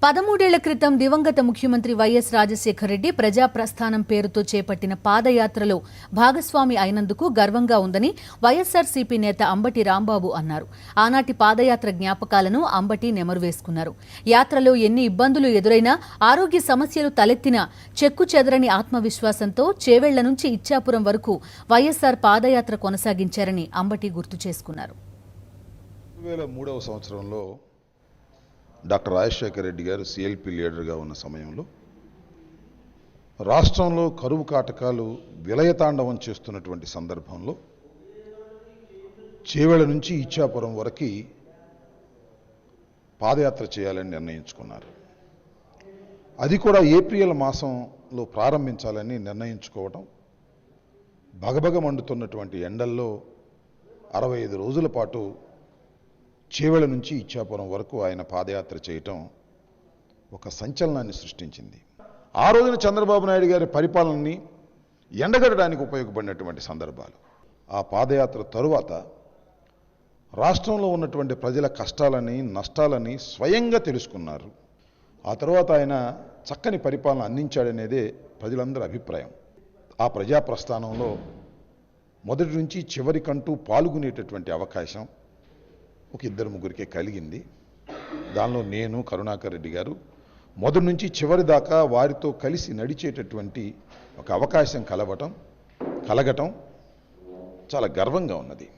13 ఏళ్ల క్రితం దివంగత ముఖ్యమంత్రి వైఎస్ రాజశేఖర రెడ్డి ప్రజా ప్రస్థానం పేరుతో చేపట్టిన పాదయాత్రలో భాగస్వామి అయినందుకు గర్వంగా ఉందని వైఎస్ఆర్సీపీ నేత అంబటి రాంబాబు అన్నారు. ఆనాటి పాదయాత్ర జ్ఞాపకాలను అంబటి నెమరువేసుకున్నారు. యాత్రలో ఎన్ని ఇబ్బందులు ఎదురైనా, ఆరోగ్య సమస్యలు తలెత్తినా చెక్కుచెదరని ఆత్మవిశ్వాసంతో చేవెళ్ల నుంచి ఇచ్చాపురం వరకు వైఎస్ఆర్ పాదయాత్ర కొనసాగించారని అంబటి గుర్తు చేసుకున్నారు. 2003వ సంవత్సరంలో డాక్టర్ రాజశేఖర రెడ్డి గారు సిఎల్పి లీడర్గా ఉన్న సమయంలో రాష్ట్రంలో కరువు కాటకాలు విలయతాండవం చేస్తున్నటువంటి సందర్భంలో చేవెళ్ల నుంచి ఇచ్చాపురం వరకు పాదయాత్ర చేయాలని నిర్ణయించుకున్నారు. అది కూడా ఏప్రిల్ మాసంలో ప్రారంభించాలని నిర్ణయించుకోవటం, భగభగ మండుతున్నటువంటి ఎండల్లో 65 రోజుల పాటు చేవెళ్ల నుంచి ఇచ్చాపురం వరకు ఆయన పాదయాత్ర చేయటం ఒక సంచలనాన్ని సృష్టించింది. ఆ రోజున చంద్రబాబు నాయుడు గారి పరిపాలనని ఎండగట్టడానికి ఉపయోగపడినటువంటి సందర్భాలు. ఆ పాదయాత్ర తరువాత రాష్ట్రంలో ఉన్నటువంటి ప్రజల కష్టాలని, నష్టాలని స్వయంగా తెలుసుకున్నారు. ఆ తర్వాత ఆయన చక్కని పరిపాలన అందించాడనేదే ప్రజలందరి అభిప్రాయం. ఆ ప్రజా ప్రస్థానంలో మొదటి నుంచి చివరికంటూ పాల్గొనేటటువంటి అవకాశం ఒక 2-3కే కలిగింది. దానిలో నేను, కరుణాకర్ రెడ్డి గారు మొదటి నుంచి చివరి దాకా వారితో కలిసి నడిచేటటువంటి ఒక అవకాశం కలగటం చాలా గర్వంగా ఉన్నది.